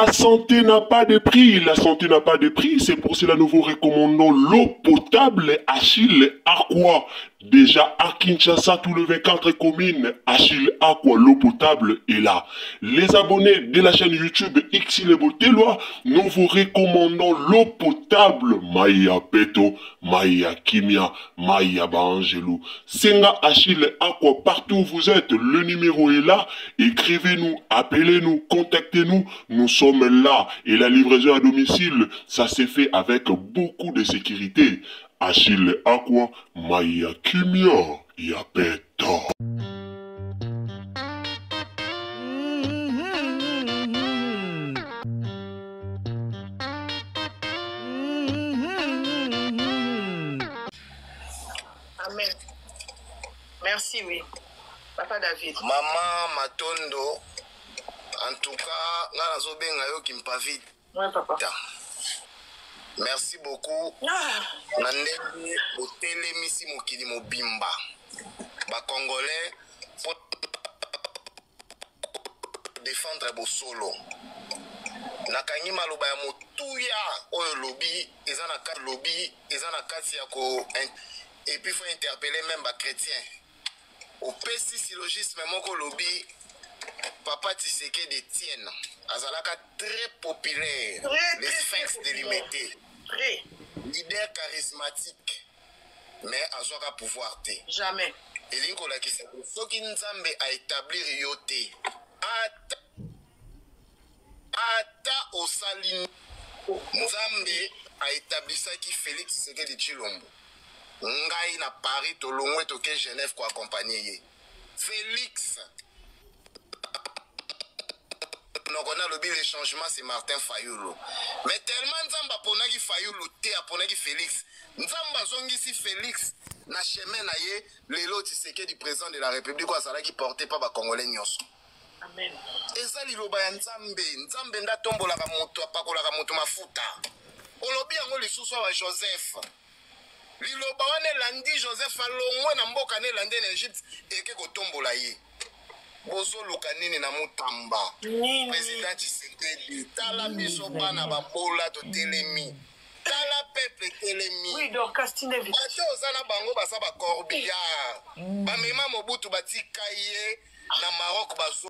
La santé n'a pas de prix, la santé n'a pas de prix, c'est pour cela nous vous recommandons l'eau potable Achille Aqua. Déjà à Kinshasa, tous les 24 communes, Achille Aqua, l'eau potable est là. Les abonnés de la chaîne YouTube Xile Botelwa, nous vous recommandons l'eau potable Maya Peto, Maya Kimia, Maya Bangelou. Senga Achille Aqua, partout où vous êtes, le numéro est là. Écrivez-nous, appelez-nous, contactez-nous, nous sommes là. Et la livraison à domicile, ça s'est fait avec beaucoup de sécurité. Achille Aqua, Maya Kimia, Yapeto. Amen. Merci, oui. Papa David. Maman Matondo, en tout cas, nga nazo benga yo kimpavite. Oui, papa. Merci beaucoup. Nandeli otelemisi mokili mobimba. Ba Congolais pour défendre Bosolo. Nakangi maloba ya motuya oyo lobby, ezana kat lobby, ezana kati ya ko et puis faut interpeller même ba chrétiens. Au PC syllogisme moko lobby Papa Tshisekedi Etienne azalaka très populaire, les sphinx délimité, leader charismatique, mais azwaka pouvoir te. Jamais. Elinko la kisa soki Nzambe a établir yote ata osali Nzambe a établi ça qui Félix Tshisekedi Tshilombo. Ngai na Paris tolongwe toke Genève ko accompagner ye. Félix donc on a lobby le changement c'est Martin Fayulu. Mais tellement Nzamba ponaki Fayulu te aponaki Félix. Nzamba zongisi Félix na chemin na ye lelo Tshisekedi président de la République ko azala ki porté par ba Congolais nyonso. Amen. Eza liloba ya Nzambe, Nzambe nda tombolaka moto apakolaka moto mafuta. Olobi yango lisusu wa Joseph. Liloba wane landi Joseph alongwe na mboka ne landi en Egypte eke kotombola ye. Bozo lukanini na mutamba. Président Tshisekedi tala biso bana babola to telemi. Tala peuple telemi. Oui, donc Castine vite. Bato ozana bango basa ba corbillard. Ba mema Mobutu batika ye na Maroc bazo.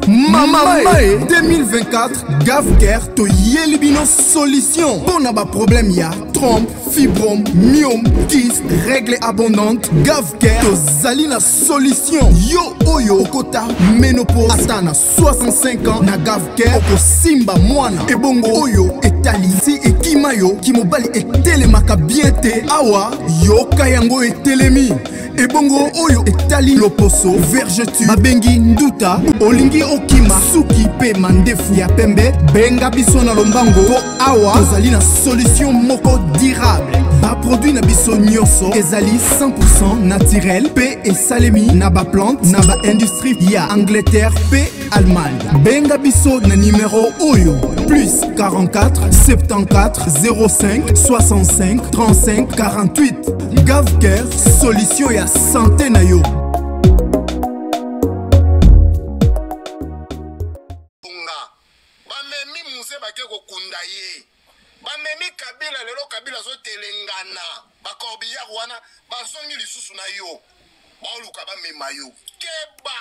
Mama 2024 Gavker to Yelibino solution. Pour n'a pas problème ya trompe, fibrome, myome, kyste, règle abondante. Gavker to Zalina solution. Yo oyo kota ménopause atana 65 ans na Gavker oko simba mwana. Ebongo oyo etali si ekimayo kimobali etelemaka bien te awa yo kayango etelemi. Ebongo oyo etali loposo vergeture babengi nduta olingi okima suki pe mandefu ya pembe benga biso na lombango po awa tozali na solution moko durable ba produit na biso nyonso ezali 100% naturel pe esalemi na ba plante na ba industrie ya Angleterre pe Allemagne. Benga biso na numéro oyo plus 44 74 05 65 35 48. Gavker solution ya santé na yo. Bamemi muse bake kokunda ye. Bamemi Kabila lelo Kabila zo telengana. Bakorbiya wana bazongi lisusu na yo. Baoluka bamema yo. Keba.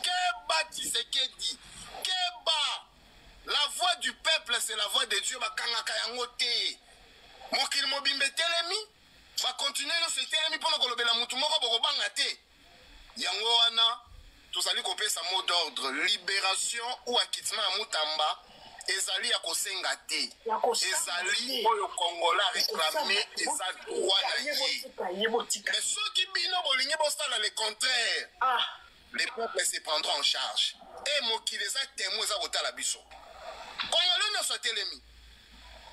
Keba Tshisekedi. Keba. La voix du peuple c'est la voix de Dieu bakangaka yango te. Mokili mobimbe telemi. Va continuer no se telemi pona kolobela mutu moko bokobanga te. Yango wana tozali kopesa mot d'ordre libération ou acquittement à Mutamba ezali ya kosenga te. Ezali oyo Congola réclamé eza droit na ye. Mais ceux qui bino bolingi bosala le contraire. Les peuples se prendront en charge. Et mokili eza témoin eza kotala biso. Congolais nyonso telemi.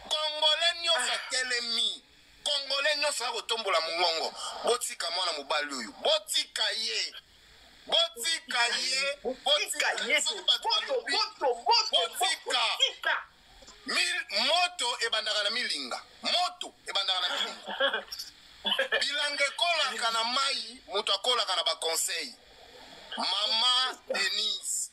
Congolais nyonso telemi. Congolais nyonso akotombola mongongo. Botika mwana mobali oyo. Botika ye. Botika ye. Botika ye. Botika. Moto ebandaka na milinga. Moto ebandaka na milinga. Bilanga ekolaka na mai, moto akolaka na ba conseil. Mama Denise.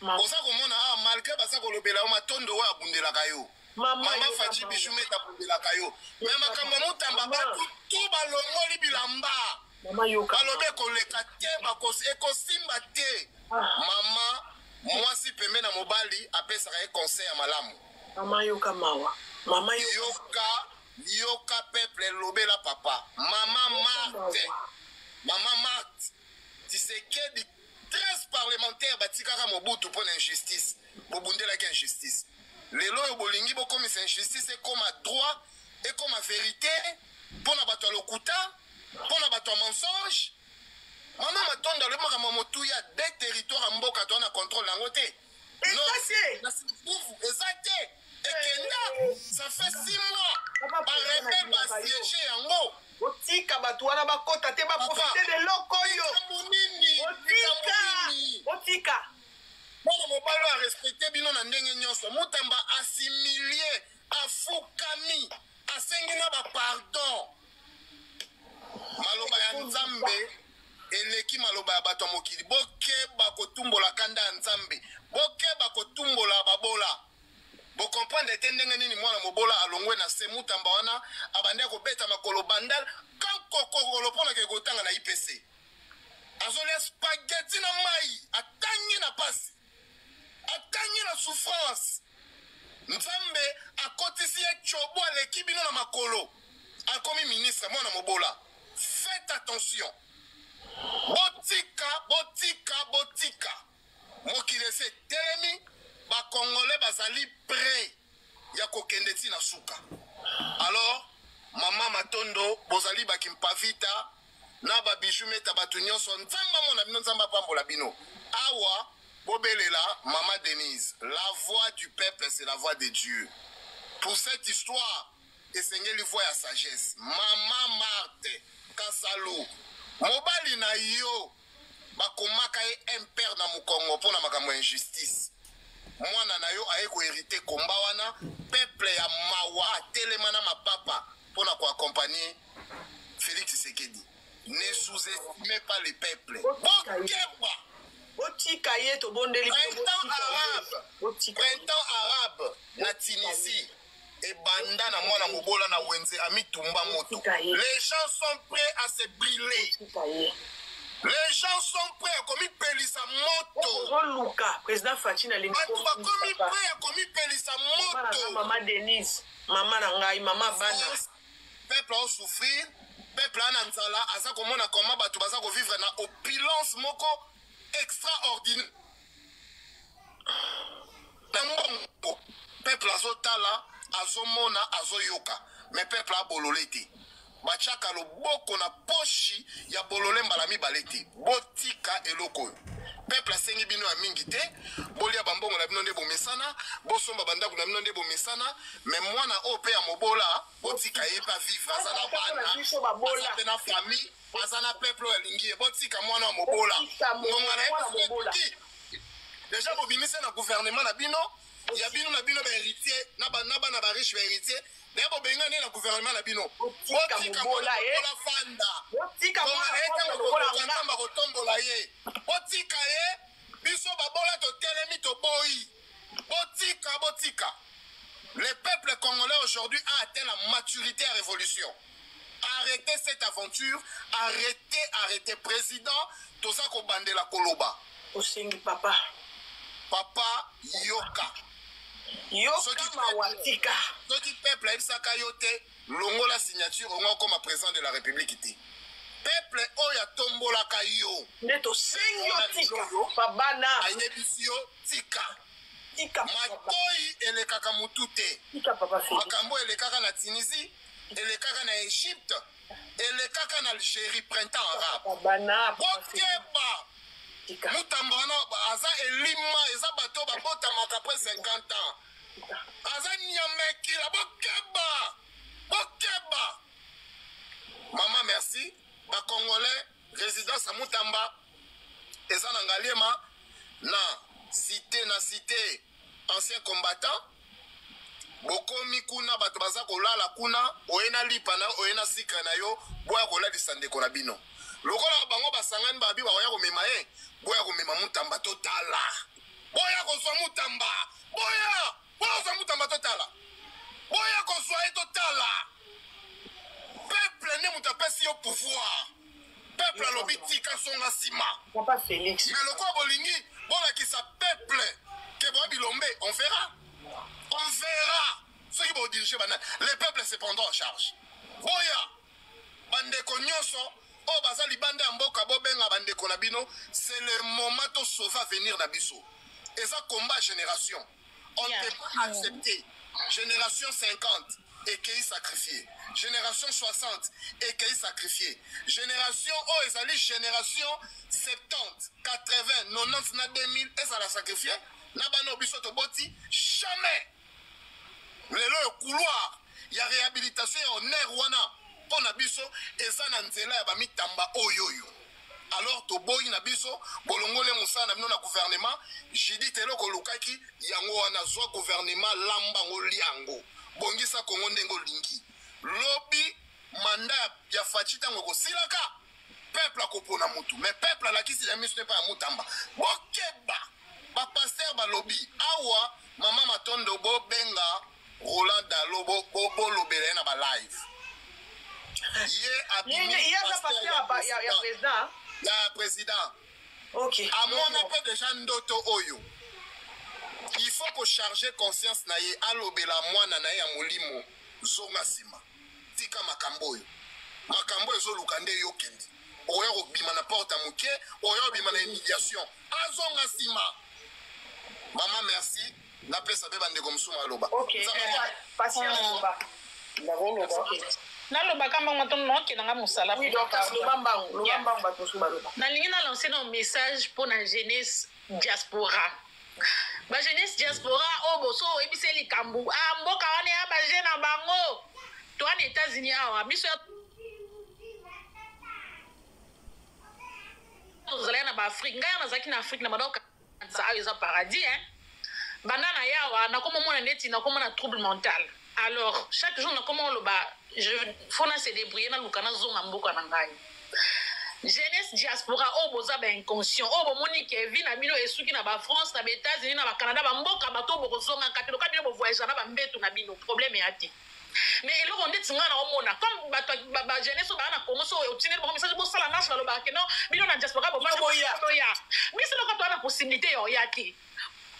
oza komona awa malgré baza kolobela yo matondo oyo abundelaka yo mama faci bishumeta abundelaka yo me makambo motamba bato tu balongoli bilamba balobi ekoleka te ekosimba te mama mwasi pembe na mobali apesaka ye conseil ya malamu yoka peuple elobela papa mama Marthe Tshisekedi 13 parlementaires batikaka mobutu pour l'injustice bobundelaki injustice lelo oyo bolingi bokomisa injustice ekoma droit ekoma vérité mpona bato ya lokuta mpona bato ya mensonge mama matondo alobimaka motu ya de territoire ya mboka to na contrôle yango te eza te ekenda ça fait 6 mois barebele basiege yango otika bato wana bakota te baprofite de loko oyo otika mwana mobali oyo arespecte bino na ndenge nyonso motamba asimilie afukami asengi na bapardon maloba ya nzambe eleki maloba ya bato ya mokili bokeba kotumbola kanda ya nzambe bokeba kotumbola babola bokomprendre ete ndenge nini mwana mobola alongwe na se mutamba wana abandi kobeta makolo bandal kankokokolo mpona ke kotanga na IPC azolia spaghetti na mai atangi na pasi atangi na souffrance nzambe akotisi ye chobo aleki bino na makolo akomi ministre mwana mobola faites attention botika mokili ese telemi bakongole bazali prêt ya kokende ti na suka alors mama matondo bozali bakimpavita na babiju meta bato nyonso nzamba mona bino nzamba pambola bino awa bobelela mama Denise la voix du peuple c'est la voix de Dieu pour cette histoire esengeli voix ya sagesse mama Marthe Kasalu mobali na yo bakomaka ye impère na mokongo mpona makambo ya injustice mwana na yo aye koherite komba wana peuple ya mawa atelema na mapapa mpona koaccompagner Félix Tshisekedi ne sous-estimez pas le peuple bokeba otika ye tobondeli printemps arabe na Tunisie ebanda na mwana mobola na wenze amitumba moto les gens sont prêts à se brûler. Les gens sont prêts à commettre pelisa moto. Président Faci na lingi. Commis prêts à commettre pelisa moto. Maman Denise, maman Nangai, maman Bana. Peuple a souffrir, peuple a nanzala, asa komona koma batu baza ko vivre na opulence moko extraordinaire. Peuple azotala, azomona, azoyoka, mais peuple a bololete. Bachaka loboko na poshi ya bolole mbala mibale te botika eloko peuple asengi bino ya mingi te bolia bambongo na bino nde bomesana bosomba bandako na bino nde bomesana mais mwana o pe ya mobola botika ye pa vivre azana bana azana famille azana peuple elingi botika mwana wa mobola ngonga na déjà bobimise na gouvernement na bino ya bino na bino ba héritier na bana ba riche ba héritier Nebo benga ne na gouvernement na bino. Botika mobola fanda. Botika mobola kotombola ye. Botika ye biso babola to telemi to boyi. Botika. Le peuple congolais aujourd'hui a atteint la maturité à révolution. Arrêtez cette aventure, arrêtez président, toza ko bandela koloba. Osengi papa. Papa yoka. Mawatika. Soki peuple aibisaka yo te longola signature ongo comme président de la République te. Peuple oya tombolaka yo. Neto sengi tika. Babana. Ayebisi yo tika. Tika. Matoi elekaka mutu te. Tika papa Félix. Makambo elekaka na Tunisie, elekaka na Égypte, elekaka na Algérie printemps arabe. Babana. Bokeba. Mutambana aza elima eza bato babotamaka après 50 ans. Aza nyamekila bokeba. Maman merci. Ba Congolais résidence à Mutamba eza na Ngaliema na cité ancien combattant. Bokomi kuna bato baza kolala kuna oyena lipa na oyena sika na yo boya kolalisa ndeko na bino. Lokola bango basangani babi ba oya komema ye boya komema Mutamba totala boya kozwa mutamba boya kozwa mutamba totala boya kozwa ye totala peuple ne mutu apesi yo pouvoir peuple alobi tika songa nsima mais lokola bolingi bolakisa peuple ke boya bilombe on verra soki bodirige banani le peuple se prendra en charge boya bandeko nyonso oyo baza libanda ya mboka bobenga bandeko na bino c'est le moment to sauver avenir na biso eza combat génération on ne peut pas accepter génération 50 ekei sacrifié génération 60 ekei sacrifié génération oyo ezali génération 70 80 90 na 2000 ezala sacrifié na bana biso toboti jamais lelo yo couloir ya réhabilitation ya honneur wana mpo na biso eza na nzela ya bamitamba oyoyo alors toboyi na biso bolongole mosala na bino na gouvernement jidi telo kolukaki yango wana zwa gouvernement lamba ngo liango bongisa kongo ndenge olingi lobi manda ya faci ntango ekosilaka peuple akopona mutu mais peuple alakisi ya miso nepa ya mutamba bokeba bapaster balobi awa mama matondo bobenga Roland Dalo bolobela ye na balive ye abimi ya président amona mpe déjà ndoto oyo il faut ko charger conscience na ye alobela mwana na ye ya molimo zonga nsima tika makambo oyo makambo ezoluka nde yokende oya kobima na porte ya moke oya kobima na humiliation azonga nsima mama merci napesa mpe bandeko mosumu aloba nalobaka mbango to nokendanga mosala nalingi nalanse na message mpo na jeunesse diaspora bajeunesse diaspora oyo boso oyebisa likambo mboka wana ya baje na bango to wana États-Unis awa biso tozalaki na baafrike ngai nazalaki na afrique na badoka ayo eza paradis banda na yawa nakomomona neti nakomona trouble mental alors chaque jour nakomona loba fona se débrouiller na luka na zonga mboka na ngai jeunesse diaspora oyo boza bainconscient oyo bomoni ke vi na bino esuki na bafrance na baétats-unis na bacanada bamboka bato oyo bokozongaka te loka bino bovoyage na bambeto na bino problème ya te mais eloko ndeti ngai na omona comme bato bajeunesse oyo baa na congo so otineli bango message bosala marche balobaka ke non bino na diaspora bomoya biso eloko toa na possibilité ya oya te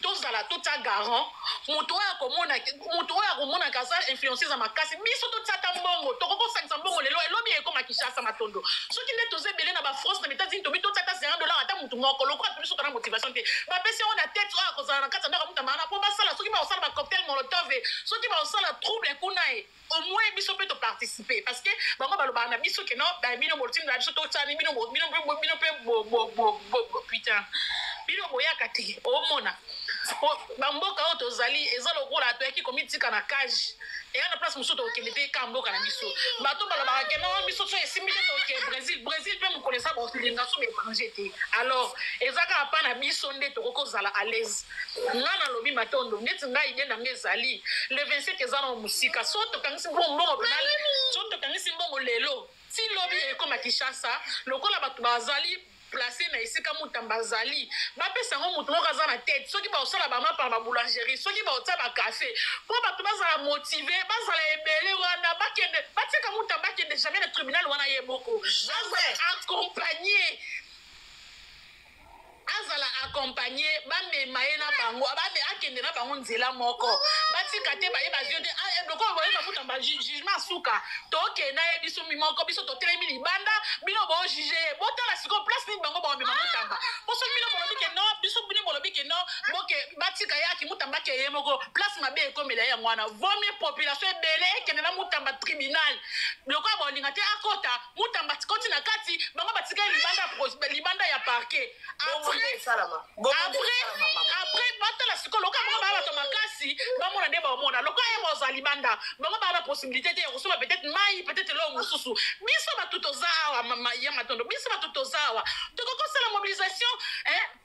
tozala tota garant moto oyo akomonaka aza influenceuse makasi biso totiata mbongo tokokosangisa mbongo lelo elobi ekoma Kinshasa matondo soki nde toza ebele na bafrance na États-Unis tobi totiata $50 ata motu moko lokola tobiso kana motivation te bapesi yango na tete oyo akozala na kati ya ndako mutambana mpo basala soki baosala bacocktail molotov soki baosala trouble kuna ye au moins biso mpe toparticipe parce que bango balobaka na biso ke no bino bolotini na biso totani bino mpe putain bino boyaka te omona bamboka oyo tozali eza lokola toyaki komitika na cage eya na place mosusu tokende te ka mboka na biso bato balobaka ke no biso so esimbi te toke brésil mpe mokolo eza bolinga so baétranger te alors eza kaka mpa na biso nde tokokozala à l'aise nga nalobi matondo neti ngai ide nanga ezali le 27 eza na mosika so tokangisi mbongo lelo ti lobi ekoma Kinshasa lokola bato bazali placé na esika mutamba azali bapesa yango motu moko aza na tete soki baosala bamapa baboulangerie soki baotia bakafe mpo bato bazala motive bazala ebele wana bakende batika mutamba akende jamais na tribunal wana ye moko azala accompagné bamema ye na bango akende na bango nzela moko batika te bayeba zio te lokola boyeba mutamba jugement asuka tokenda ye biso mimoko biso totelemi libanda bino bojuge ye botala sikoyo place nini bango baomema mutamba po soki bino bolobi ke no biso bino bolobi ke no boke batika ye aki mutamba ke ye moko place mabe ekomela ye yango wana vomi population ebele ekende na mutamba tribunal lokola bolinga te akota mutamba koti na kati bango batika ye libanda ya parquet après batala sikoyo lokola bango baya bato makasi bamona nde ba mona loko ya mo zalibanda bango ba na possibilité de recevoir peut-être mai peut-être lo mususu biso ba tutozawa mama ya matondo biso ba tutozawa to ko la mobilisation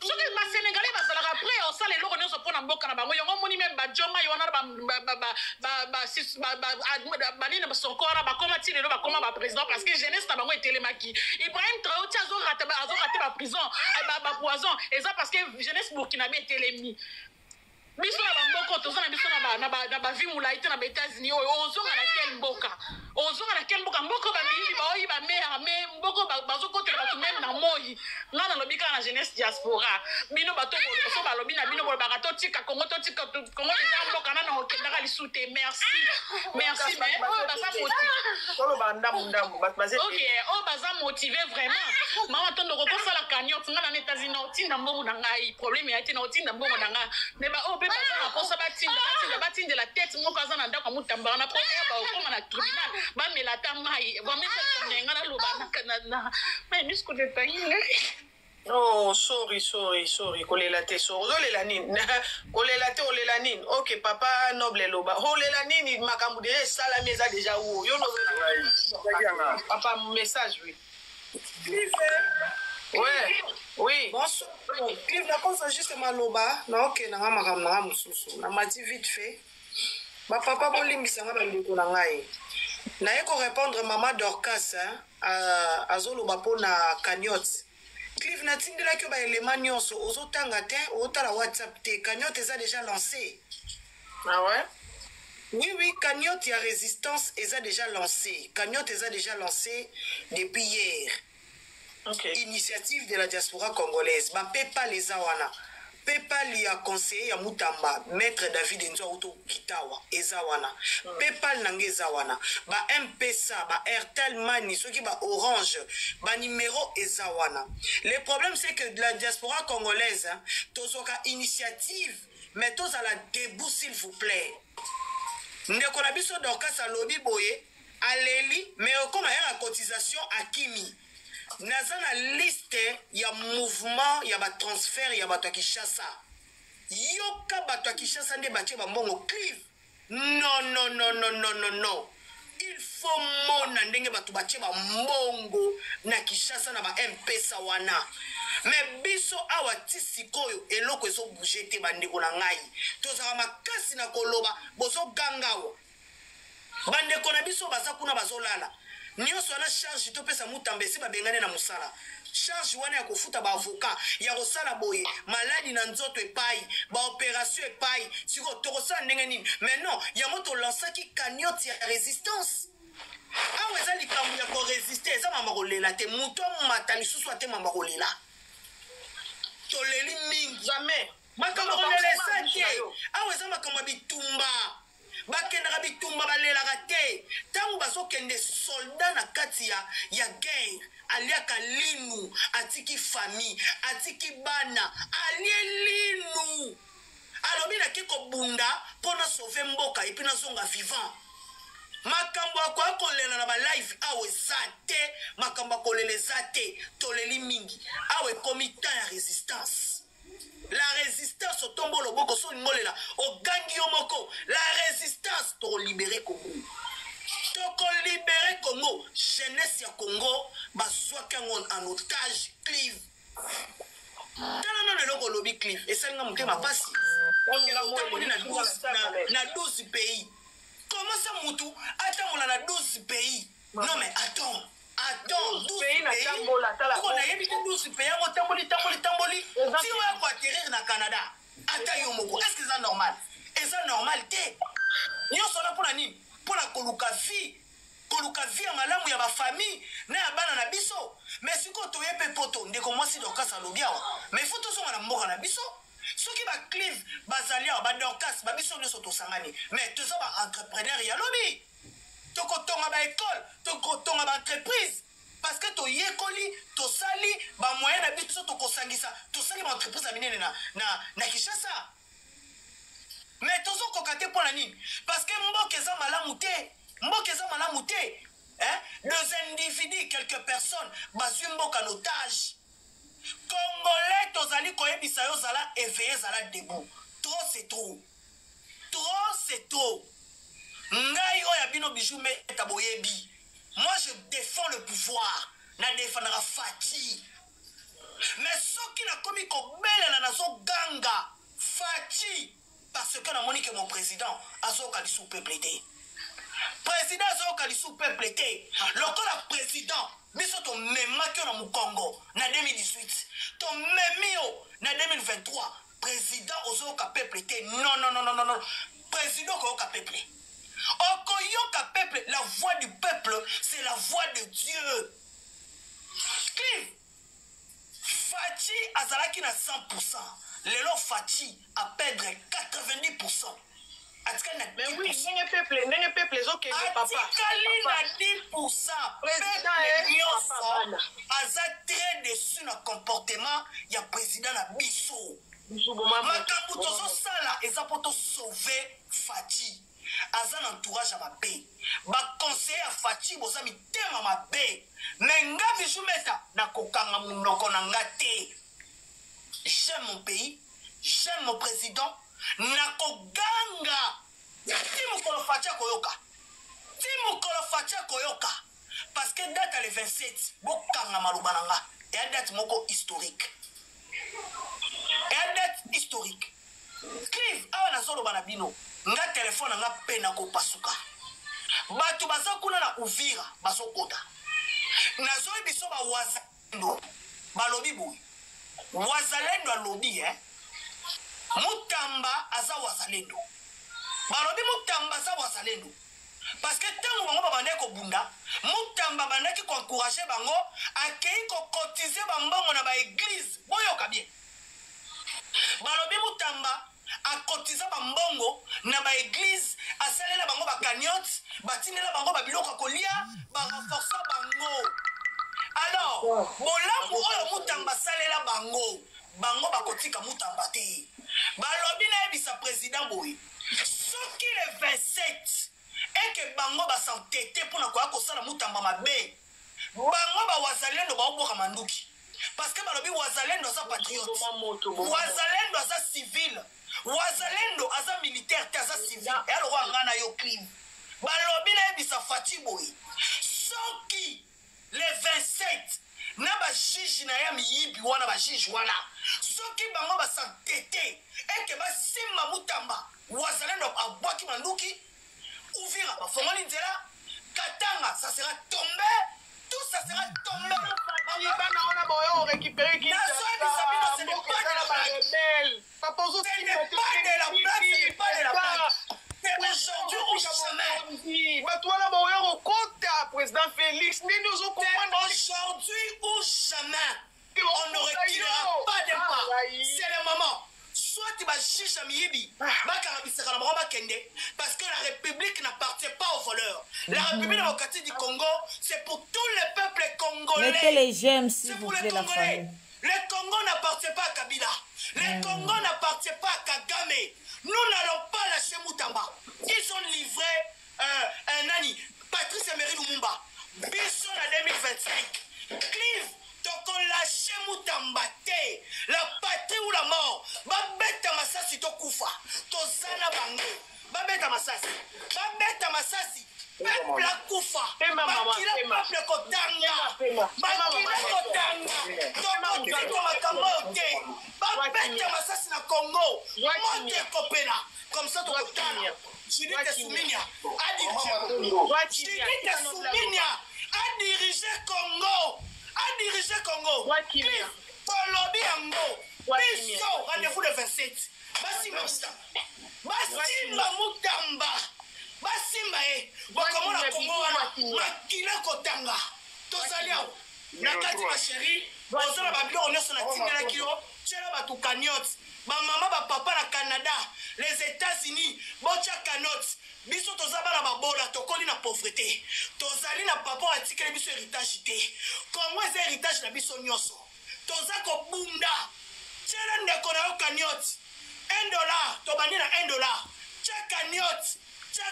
soki ba sénégalais ba zala après on sala loko nyonso pona mboka na bango yongo moni même ba jonga yona ba nini ba sokora ba koma ti lelo ba koma ba président parce que jeunesse na bango etelemaki Ibrahim Traoré ti azo raté ba prison ba poison et ça parce que jeunesse burkinabé etelemi biso na bamboko toza na biso na bavi molai te na baétats-unis oyo ozonga na quel mboka mboko bamilili baoyi bamere me mboko bazokotela bato meme na moi nga nalobi kaka na jeunesse diaspora bino bato so balobi na bino bolobaka totika kongo eza mboka nana okendaka lisu te merci mais oyo baza motive vraiment mama tondo kokosala cagnotte nga na états-unis otinda mbongo na ngai problème ya te na otinda mbongo na nga me baoyo mpe baza na posa batindela tete moko aza na ndako amutambaka na posa baokoma na tribunal bamela ata mai vamesanga naloba na misko detayile. Oh, sorry. Kolela te, sorry. Olela nini? Kolela te, olela nini? Ok, papa noble loba. Olela nini? Makambu de sala meza déjà ou. Yo no. Papa, message, oui. Ouais, oui. Bonsoir. Clive, la cause justement loba. Na ok, na makambu na mususu. Na mati vite fait. Ma papa bolimbisanga bandeko na ngai. Na eko répondre maman Dorcas azoloba po na cagnotte. Clive na tindela ke ba élément nyonso ozotanga te otala WhatsApp te cagnotte eza déjà lancé. Ah ouais? Oui, cagnotte ya résistance eza déjà lancé. Cagnotte eza déjà lancé depuis hier. Okay. Initiative de la diaspora congolaise. Ba PayPal eza wana. PayPal y a conseillé ya Mutamba, maître David Nzo Auto Kitawa, Ezawana. PayPal nange Ezawana. Ba M-Pesa, ba Airtel Money, ceux qui ba Orange, ba numéro Ezawana. Le problème c'est que de la diaspora congolaise, tozoka initiative, mais tous à la debout s'il vous plaît. Ndeko na biso Dorcas alobi boye, aleli, mais comme la cotisation à Kimi. Naza na liste ya mouvement ya ba transfert ya bato Kinshasa. Yoka bato Kinshasa nde batie ba mbongo Clive. Non. Il faut mona ndenge bato batie ba mbongo na Kinshasa na ba M-Pesa wana. Mais biso awa tisikoyo eloko ezo bouger te bandeko na ngai. Tozaka makasi na koloba bozo gangawa. Bandeko na biso baza kuna bazolala. Nyonso na charge to pesa Mutambe si babengane na musala. Charge wana ya kofuta ba avocat, ya kosala boye, maladi na nzoto epai, ba opération epai, siko tokosa ndenge nini. Mais non, ya moto lansaki cagnotte ya résistance. Awa eza likambo ya ko résister, eza mama kolela te, muto mata lisusu ate mama kolela. Toleli mingi Jamais. makambo kolela te. Awa eza makambo bitumba. Bakendaka bitumba balelaka te tango bazokende soldat na kati ya guerre aliaka linu atiki famille atiki bana alie linu alobi na kiko bunda pona sauver mboka epi na zonga vivant makambo akolela na ba live awe zate makambo akolela zate toleli mingi awe komita ya résistance. La résistance au tombeau le boko so ngolela au gangi yomoko la résistance pour libérer Congo. Toko libérer Congo, jeunesse ya Congo baswa kangon en otage Clive. Tala na loko lobby Clive et ça nga mutema pasi. Na 12 pays. Comment ça mutu atamona na 12 pays? Non mais attends. 12 pays. On a évité 12 pays. On tamboli. Si on a atterrir na Canada, attends yomoko. Est-ce que c'est normal? Et ça normal té. Nous sommes là pour la nini? Pour la koluka vie à malamu ya ba famille na ya bana na biso. Mais si ko toye pe poto ndeko mwasi Dorcas alobia wa. Mais faut to so na mboka na biso. Soki ba Clive bazalia ba Dorcas ba biso nyoso to sangani. Mais to so ba entrepreneur ya lobi. Toko tonga ba école, toko tonga ba entreprise. Parce que to yekoli, to sali, ba moyen na biso to kosangisa, to sali ba entreprise aminene na Kinshasa. Mais tozo kokate pour la nini? Parce que mboka eza malamu te. Hein? Deux individus, quelques personnes, bazui mboka en otage. Congolais tozali koyebisa yo zala éveillé zala debout. Trop c'est trop. Trop c'est trop. Ngai oya bino bijou me taboyebi. Moi je défends le pouvoir. Na défendra Fati. Mais ce qui n'a commis comme belle na nazo ganga Fati parce que na monique mon président azo kalisou peuple té. Président azo kalisou peuple té. Lokola président biso to memaki na mu Congo na 2018. To memio na 2023. Président ozo ka peuple té. Non. Président ko ka peuple. Okoyoka peuple, la voix du peuple, c'est la voix de Dieu. Clive. Fati azalaki na 100%. Lelo Fati a perdre 90%. Mais oui, n'est peuple, ok, papa. Atikali na 10%. Président aza très déçu na comportement ya président na biso. Makambo tozo sala eza poto sauver Fati. Azan entourage à ma paix. Ba conseiller à Fati boza mi tema ma paix. Menga bijumeta na kokanga munoko na ngate. J'aime mon pays, j'aime mon président. Na koganga. Timu kolo Fati koyoka. Timu kolo Fati koyoka. Parce que date le 27, bokanga malubananga. Et à date moko historique. Et à date historique. Clive awa na zolo banabino. Nga téléphone nga pena ko pasuka. Batu baza kuna na Uvira bazo kota. Nazo biso ba wazalendo. Balobi boy. Wazalendo alobi Mutamba aza wazalendo. Balobi Mutamba aza wazalendo. Parce que tango bango babane ko bunda, Mutamba bandaki ko encourager bango akei ko cotiser bambongo na ba église. Boyoka bien. Balobi Mutamba a cotisé bambongo na ba église asalela bango ba cagnotte batinela bango ba biloko kolia ba renforcer bango. Alors bolambu oyo Mutamba salela bango ba kotika Mutamba te. Balobi na ebisa président boy soki le 27 et que bango ba s'entêter pour na ko sala Mutamba mabe bango ba wazalendo ba oboka manduki parce que balobi wazalendo za patriote wazalendo za civil wazalendo aza militaire te aza civil et alors ngana yo clean balobi na ebisa Fati boy soki le 27 na ba juge na ya miyibi wana ba juge wana soki bango ba s'entêter et que ba simba Mutamba wazalendo abwaki manduki Uvira ba fongoli nzela Katanga ça sera tombé tout ça sera tombé. On récupérer qui ce n'est pas de la blague. Ce n'est pas de la blague, ce n'est pas de la blague. C'est aujourd'hui ou jamais. Mais toi là, on compte président Félix. Aujourd'hui ou jamais. On ne reculera pas de pas. C'est le moment. Soit tu vas juger Miyibi, parce que la République n'appartient pas aux voleurs. La République démocratique du Congo, c'est pour tous les peuples congolais. Mettez les j'aime s'il vous plaît, la famille. Le Congo n'appartient pas à Kabila. Le Congo n'appartient pas à Kagame. Nous n'allons pas lâcher Mutamba. Ils ont livré un ami, Patrice Emery Lumumba. Bisson en 2025. Clive. Donc on lâche Mutamba te. La patrie ou la mort. Babeta masasi to kufa. To zana bango. Babeta masasi. Babeta masasi. Peuple a kufa. Bakila peuple kotanga. Bakila kotanga. Toko tiko makambo te. Babeta masasi na Congo. Monte kopena. Comme ça to kotana. Chidite Souminia. Chidite Souminia. A dirigé Congo. A dirigé Congo. Polobi Yango. Biso. Rendez-vous le 27. Basimba Mutamba. Basimba Bakomona Congo wana. Makila kotanga. Tosalia. Nakati ma chérie. Ozala babilo onyoso na tingela kilo. Tchela batu cagnotte. Ba maman ba papa na Canada. Les États-Unis. Bocha cagnotte. Biso tozaba na babola tokoli na pauvreté. Tozali na papa atikele biso héritage te. Congo eza héritage na biso nyonso. Toza ko bunda. Tchela ndeko na yo cagnotte. $1. Tobandi na $1. Tcha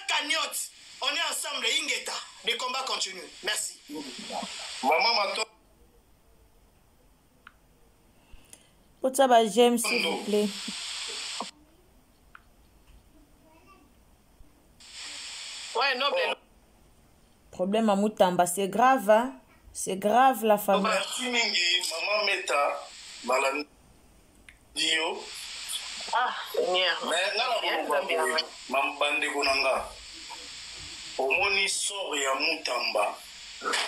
cagnotte. On est ensemble, Ingeta. Le combat continue. Merci. Maman Mato. Potaba j'aime s'il vous plaît. Problème à Moutamba, c'est grave, hein? C'est grave la famille. Merci mingi, maman Meta, Malandio. Ah, Seigneur. Mais là, Mambande Gonanga. Omoni sort ya Moutamba,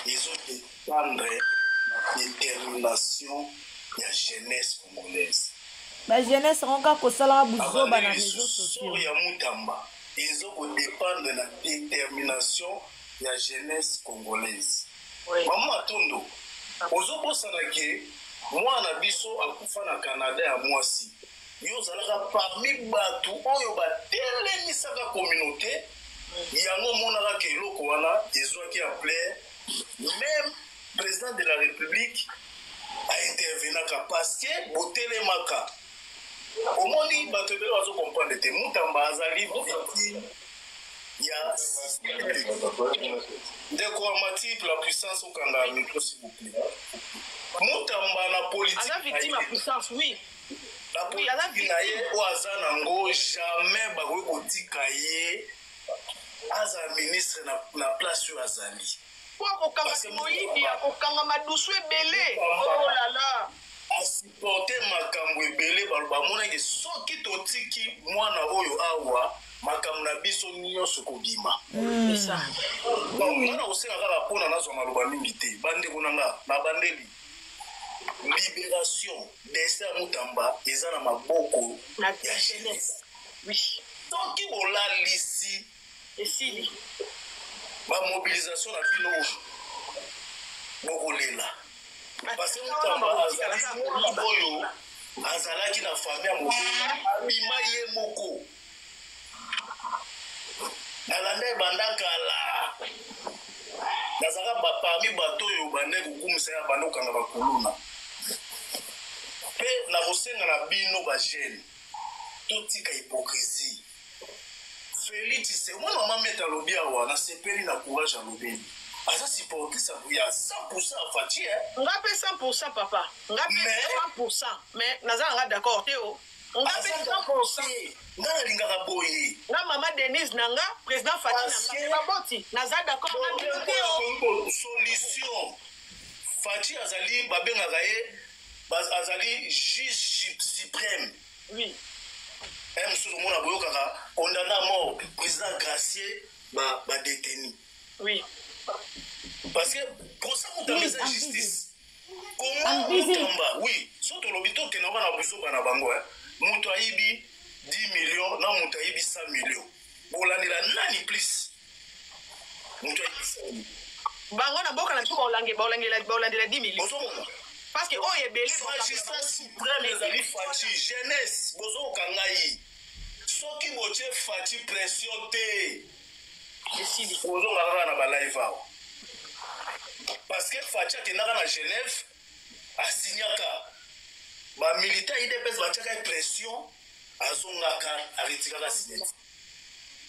ils ont dépendre la détermination de la jeunesse congolaise. La jeunesse, on a kosala buzoba na réseaux sociaux. Sort ya Moutamba, ils ont dépendre de la détermination de la jeunesse congolaise. Oui. Maman Atondo, ozobosana ke mwana biso akufa na Canada ya mwasi. Yo zalaka parmi batu oyo batelemisaka communauté. Yango monaka ke eloko wana ezwaki appelé même président de la République a intervenaka parce que botelemaka. Omoni bato ebele bazo comprendre te Moutamba azali victime ya ndeko Amati la puissance okanga micro s'il vous plaît. Moutamba na politique la victime à puissance, oui. La politique na ye o aza nango jamais bakoki kotika ye aza ministre na place oyo azali. Po akokanga moyibi akokanga madusu ebele. Oh là là. Asiporte makambo ebele baloba monaki soki totiki mwana oyo awa makambo na biso nyonso kobima. Ngana kosenga kaka mpona nazwa maloba mingi te bandeko na nga na bandeli libération destin ya Moutamba eza na maboko ya jeunesse. Soki bolalisi esili bamobilisation na bino bokolela parce que Moutamba azali oyo azalaki na famille ya mobile abima ye moko nalanda ebanda kala nazalaka parmi bato oyo bande kokumisa ya bande kokanga bakuluna mpe nakosenga na bino bagene totika hypocrisie. Félix c'est moi maman Meta alobi awa nasepeli na courage alobeli aza supportisa ya 100% afati nga pe 100% papa nga pe 100% mais naza nga d'accord te o nga pe 100% nga nalingaka boye nga mama Denise nanga président Fati nanga baboti naza d'accord na te o solution Fati azali babengaka ye azali juge suprême. Oui. Monsieur Mouna Boyokaka, condamné à mort, président Gracier, détenu. Oui. Parce que pour ça, on a mis la justice. Comment Moutamba, oui, surtout l'hôpital qui n'a pas besoin de Bango, Moutaïbi 10 millions, non Moutaïbi 100 millions. Pour l'année là, nani plus. Moutaïbi 100 millions. Bango na boka na tuka olandela 10 millions. Parce que oh yebeli magistrat suprême les amis Fati jeunesse bozo kangai soki boche Fati pression te décide bozo ngaka na ba live parce que Fati akenaka na Genève asignaka ba militaire IDPS bachaka pression azongaka aritikaka signé